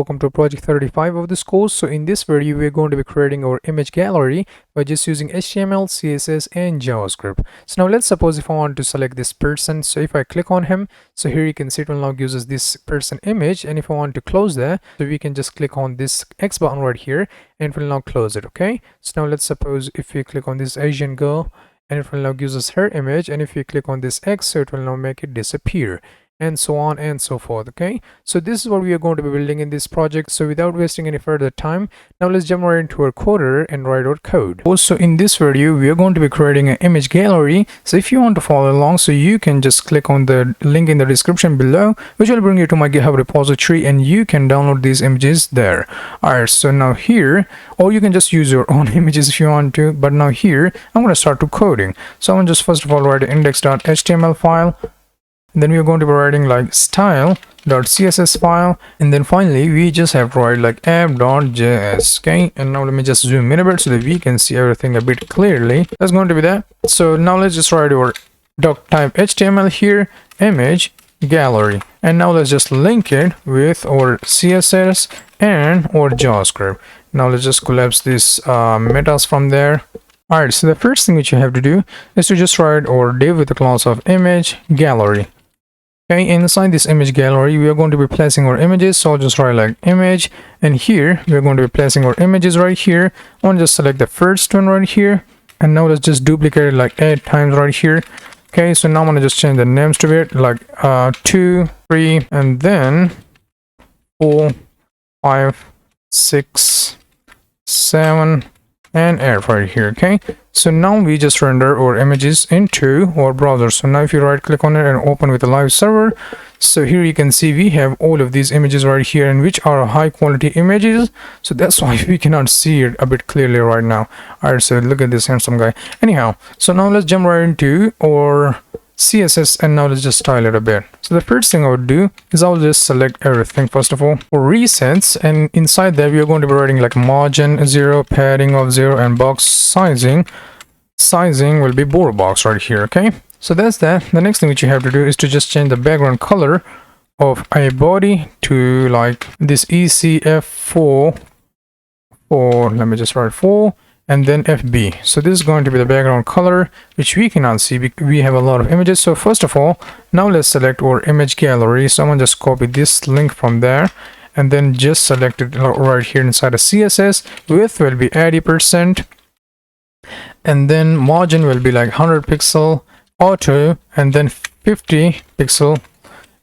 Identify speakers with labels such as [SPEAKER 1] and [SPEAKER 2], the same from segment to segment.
[SPEAKER 1] Welcome to project 35 of this course. So in this video, we're going to be creating our image gallery by just using HTML, CSS, and JavaScript. So now let's suppose if I want to select this person. So if I click on him, so here you can see it will now gives us this person image. And if I want to close that, so we can just click on this X button right here and it will now close it. Okay. So now let's suppose if we click on this Asian girl and it will now gives us her image. And if we click on this X, so it will now make it disappear, and so on and so forth. Okay, so this is what we are going to be building in this project. So without wasting any further time, now let's jump right into our coder and write our code. Also in this video, we are going to be creating an image gallery. So if you want to follow along, so you can just click on the link in the description below, which will bring you to my GitHub repository, and you can download these images there. Alright, so now here, or you can just use your own images if you want to, but now here I'm going to start to coding. So I'm going to just first of all write an index.html file. Then we are going to be writing like style.css file, and then finally we just have to write like app.js. Okay, and now let me just zoom in a bit so that we can see everything a bit clearly. That's going to be that. So now let's just write our doc type HTML here, image gallery, and now let's just link it with our CSS and our JavaScript. Now let's just collapse these metas from there. Alright, so the first thing which you have to do is to just write our div with the class of image gallery. Okay, inside this image gallery, we are going to be placing our images. So I'll just write like image, and here we are going to be placing our images right here. I want to just select the first one right here, and now let's just duplicate it like 8 times right here. Okay, so now I'm going to just change the names to it like 2, 3, and then 4, 5, 6, 7, and 8 right here. Okay, so now we just render our images into our browser. So now if you right click on it and open with a live server, so here you can see we have all of these images right here, and which are high quality images, so that's why we cannot see it a bit clearly right now. All right, so look at this handsome guy. Anyhow, so now let's jump right into our CSS, and now let's just style it a bit. So the first thing I would do is I'll just select everything first of all for resets, and inside that we are going to be writing like margin 0, padding of 0, and box sizing will be border box right here. Okay, so that's that. The next thing which you have to do is to just change the background color of a body to like this ECF4, or let me just write 4, and then FB. So this is going to be the background color, which we cannot see because we have a lot of images. So first of all, now let's select our image gallery. So I'm going to just copy this link from there, and then just select it right here inside of CSS. Width will be 80%, and then margin will be like 100 pixel, auto, and then 50 pixel.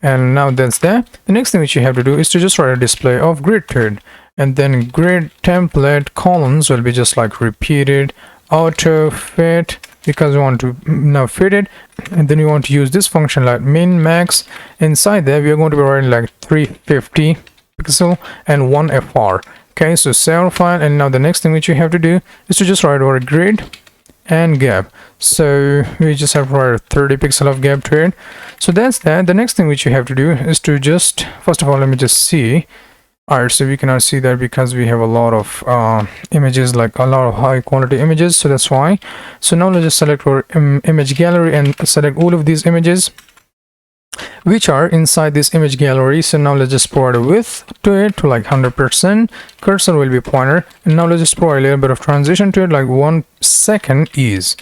[SPEAKER 1] And now that's that. The next thing which you have to do is to just write a display of grid to it, and then grid template columns will be just like repeated, auto fit, because we want to now fit it. And then we want to use this function like min max. Inside there we are going to be writing like 350 pixel and 1 fr. Okay, so save our file, and now the next thing which you have to do is to just write our grid and gap. So we just have to write 30 pixel of gap to it. So that's that. The next thing which you have to do is to just, first of all, let me just see. Alright, so we cannot see that because we have a lot of images, like a lot of high quality images, so that's why. So now let's just select our image gallery and select all of these images which are inside this image gallery. So now let's just provide a width to it to like 100%. Cursor will be pointer, and now let's just provide a little bit of transition to it, like 1 second ease.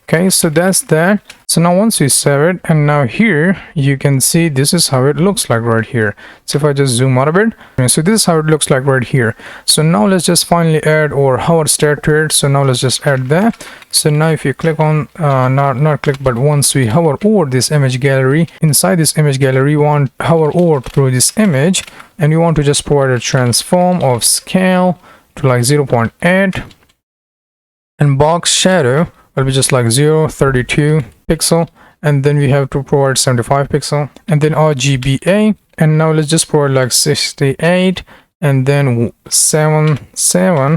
[SPEAKER 1] Okay, so that's that. So now once we save it, and now here you can see this is how it looks like right here. So if I just zoom out a bit, so this is how it looks like right here. So now let's just finally add our hover stat to it. So now let's just add that. So now if you click on not click, but once we hover over this image gallery, inside this image gallery we want hover over through this image, and we want to just provide a transform of scale to like 0.8, and box shadow will be just like 0.32 pixel, and then we have to provide 75 pixel, and then RGBA, and now let's just provide like 68, and then 77,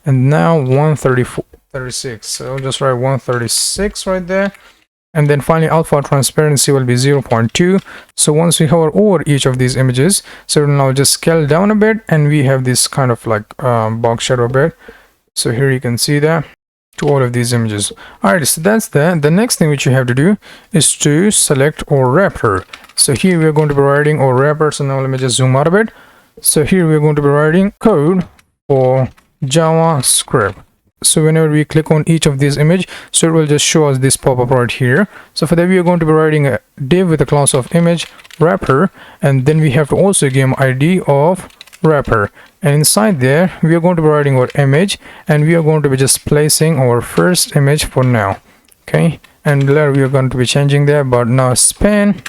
[SPEAKER 1] and now 136. So I'll just write 136 right there, and then finally alpha transparency will be 0.2. So once we hover over each of these images, so it will now just scale down a bit, and we have this kind of like box shadow bit. So here you can see that to all of these images. Alright, so that's that. The next thing which you have to do is to select our wrapper. So here we're going to be writing our wrapper. So now let me just zoom out a bit. So here we're going to be writing code for JavaScript. So whenever we click on each of these image, so it will just show us this pop-up right here. So for that, we are going to be writing a div with a class of image wrapper, and then we have to also give ID of wrapper, and inside there we are going to be writing our image, and we are going to be just placing our first image for now. Okay, and later we are going to be changing there, but now span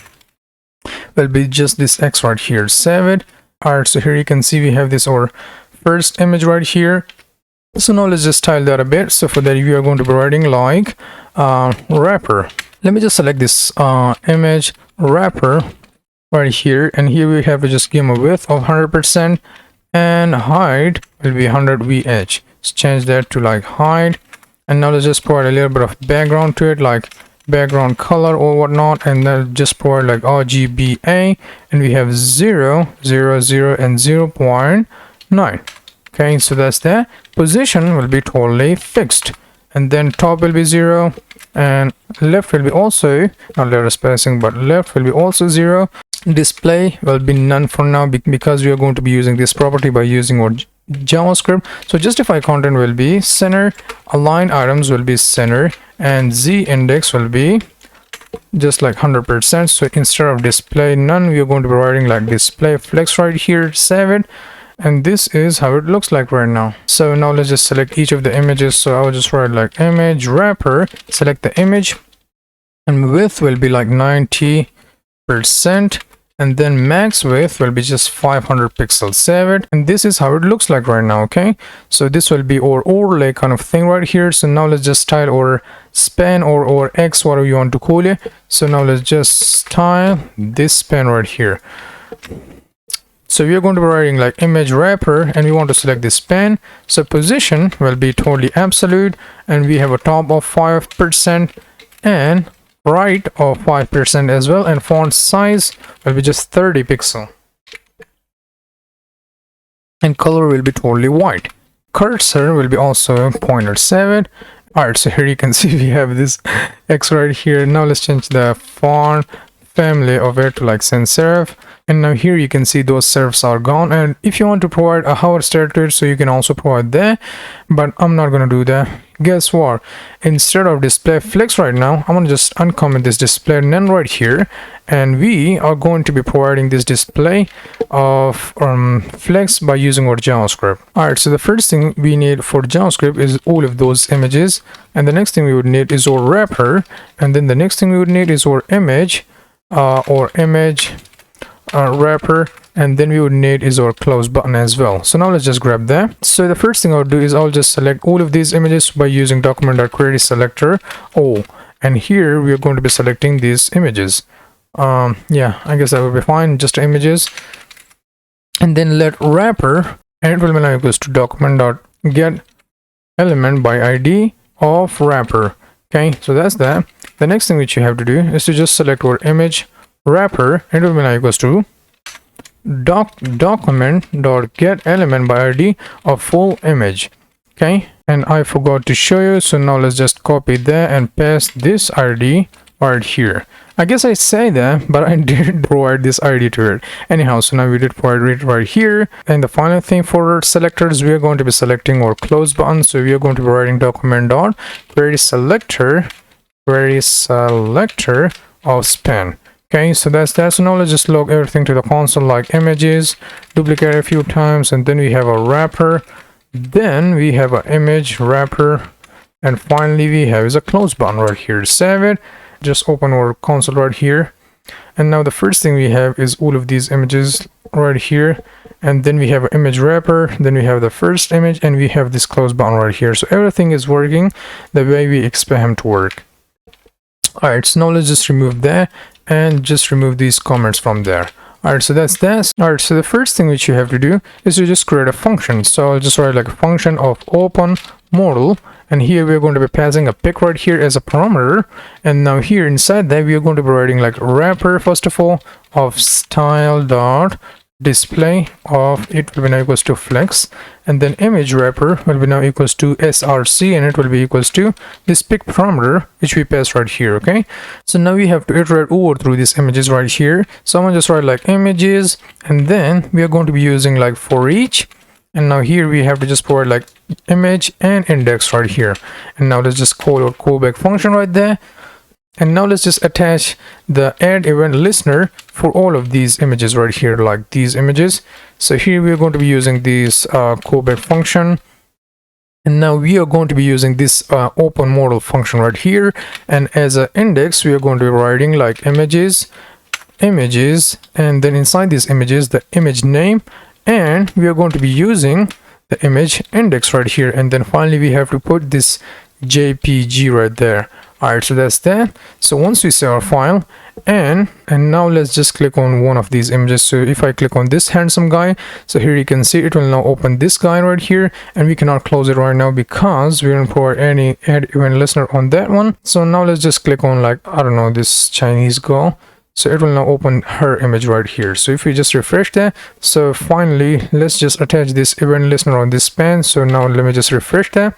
[SPEAKER 1] will be just this X right here. Save it. All right, so here you can see we have this our first image right here. So now let's just style that a bit. So for that, we are going to be writing like wrapper. Let me just select this image wrapper right here, and here we have to just give them a width of 100%, and height will be 100 VH. Let's change that to like height, and now let's just provide a little bit of background to it, like background color or whatnot, and then just provide like RGBA, and we have 0, 0, 0, and 0.9. Okay, so that's that. Position will be totally fixed, and then top will be 0, and left will be also not letter spacing, but left will be also 0. Display will be none for now because we are going to be using this property by using our JavaScript. So justify content will be center, align items will be center, and z index will be just like 100%. So instead of display none, we are going to be writing like display flex right here. Save it. And this is how it looks like right now. So now let's just select each of the images. So I'll just write like image wrapper, select the image, and width will be like 90%, and then max width will be just 500 pixels. Save it, and this is how it looks like right now. Okay, so this will be our overlay kind of thing right here. So now let's just style our span or X, whatever you want to call it. So now let's just style this span right here. So we are going to be writing like image wrapper, and we want to select this span. So position will be totally absolute, and we have a top of 5% and right of 5% as well, and font size will be just 30 pixel, and color will be totally white. Cursor will be also pointer. 7. All right, so here you can see we have this X right here. Now let's change the font family of it to like sans serif, and now here you can see those serifs are gone. And if you want to provide a hover style to it, so you can also provide that, but I'm not gonna do that. Guess what, instead of display flex right now, I'm gonna just uncomment this display none right here, and we are going to be providing this display of flex by using our JavaScript. All right, so the first thing we need for JavaScript is all of those images, and the next thing we would need is our wrapper, and then the next thing we would need is our image wrapper, and then we would need is our close button as well. So now let's just grab that. So the first thing I'll do is I'll just select all of these images by using document.query selector all, and here we are going to be selecting these images. Yeah, I guess that will be fine, just images, and then let wrapper, and it will be now equals to document.get element by ID of wrapper. Okay, so that's that. The next thing which you have to do is to just select our image wrapper, and it will be now equals to document.get element by ID of full image. Okay, and I forgot to show you, so now let's just copy that and paste this ID right here. I guess I say that, but I did provide this ID to it anyhow. So now we did provide it right here. And the final thing for our selectors, we are going to be selecting our close button. So we are going to be writing document.query selector of span. Okay, so that's that. So now let's just log everything to the console, like images, duplicate a few times, and then we have a wrapper, then we have an image wrapper, and finally we have is a close button right here. Save it. Just open our console right here, and now the first thing we have is all of these images right here, and then we have an image wrapper, then we have the first image, and we have this close button right here. So everything is working the way we expect him to work. All right, so now let's just remove that and just remove these comments from there. All right, so that's that. All right, so the first thing which you have to do is to just create a function. So I'll just write like a function of open modal, and here we're going to be passing a pic right here as a parameter, and now here inside that we are going to be writing like wrapper first of all of style dot display of it will be now equals to flex, and then image wrapper will be now equals to src, and it will be equals to this pic parameter which we pass right here. Okay, so now we have to iterate over through these images right here. So I'm gonna just write like images, and then we are going to be using like for each, and now here we have to just provide like image and index right here. And now let's just call our callback function right there. And now let's just attach the add event listener for all of these images right here, like these images. So here we are going to be using this callback function. And now we are going to be using this open modal function right here. And as an index, we are going to be writing like images, and then inside these images, the image name. And we are going to be using the image index right here. And then finally, we have to put this JPG right there. Alright, so that's that. So once we save our file, and now let's just click on one of these images. So if I click on this handsome guy, so here you can see it will now open this guy right here, and we cannot close it right now because we don't provide any add event listener on that one. So now let's just click on like, I don't know, this Chinese girl. So it will now open her image right here. So if we just refresh that, so finally let's just attach this event listener on this span. So now let me just refresh that.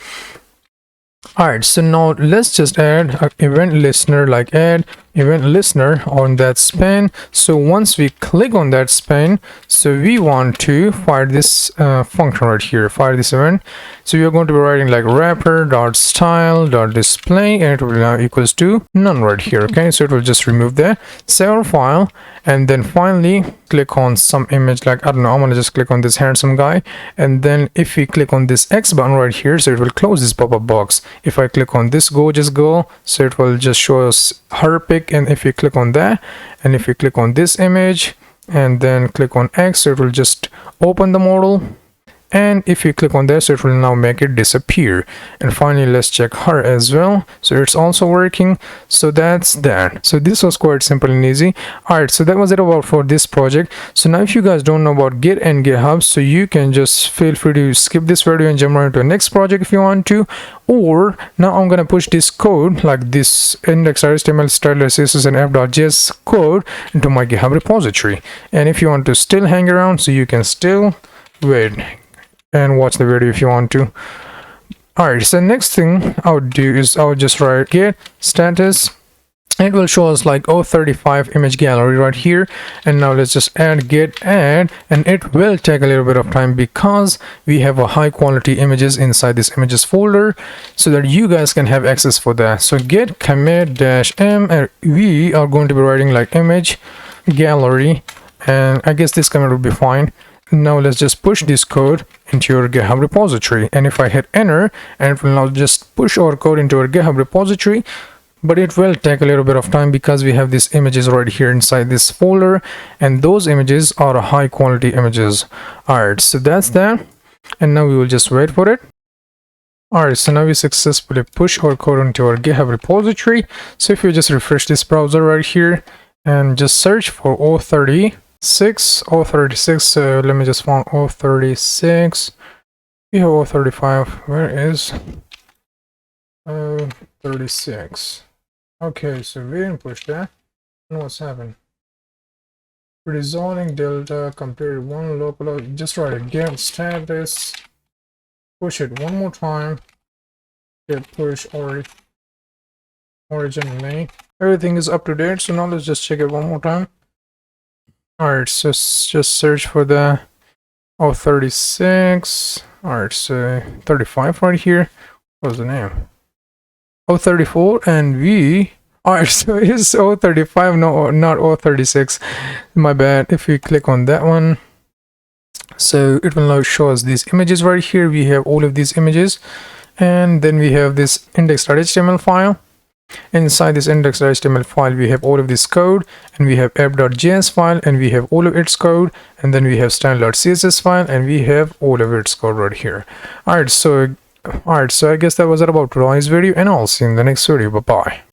[SPEAKER 1] Alright, so now let's just add an event listener, like add event listener on that span. So once we click on that span, so we want to fire this function right here, fire this event. So we are going to be writing like wrapper.style.display, and it will now equals to none right here. Okay, so it will just remove that, save our file, and then finally click on some image, like I don't know, I'm gonna just click on this handsome guy. And then if we click on this X button right here, so it will close this pop-up box. If I click on this gorgeous girl, so it will just show us her pic. And if you click on that, and if you click on this image and then click on X, so it will just open the modal. And if you click on this, it will now make it disappear. And finally, let's check her as well. So it's also working. So that's that. So this was quite simple and easy. All right, so that was it about for this project. So now if you guys don't know about Git and GitHub, so you can just feel free to skip this video and jump right into the next project if you want to. Or now I'm gonna push this code, like this index HTML style CSS and app.js code, into my GitHub repository. And if you want to still hang around, so you can still wait and watch the video if you want to. Alright, so next thing I would do is I would just write git status. It will show us like 035 image gallery right here. And now let's just add git add, and it will take a little bit of time because we have a high quality images inside this images folder, so that you guys can have access for that. So git commit -m, and we are going to be writing like image gallery, and I guess this commit will be fine. Now let's just push this code into your GitHub repository, and if I hit enter, and it will now just push our code into our GitHub repository, but it will take a little bit of time because we have these images right here inside this folder, and those images are high quality images. Alright, so that's that, and now we will just wait for it. Alright, so now we successfully push our code into our GitHub repository. So if you just refresh this browser right here and just search for 036, so let me just find 036. We have 035. Where is 36? Okay, so we didn't push that. And what's happened? Resolving delta compared one local. Just write a git status. Push it one more time. Git push originally. Everything is up to date. So now let's just check it one more time. Alright, so just search for the 036. Alright, so 35 right here. What was the name? 034, and we. Alright, so it's 035, no, not 036. My bad. If we click on that one, so it will now show us these images right here. We have all of these images, and then we have this index.html file. Inside this index.html file, we have all of this code, and we have app.js file, and we have all of its code, and then we have style.css file, and we have all of its code right here. Alright, so I guess that was it about today's video, and I'll see you in the next video. Bye bye.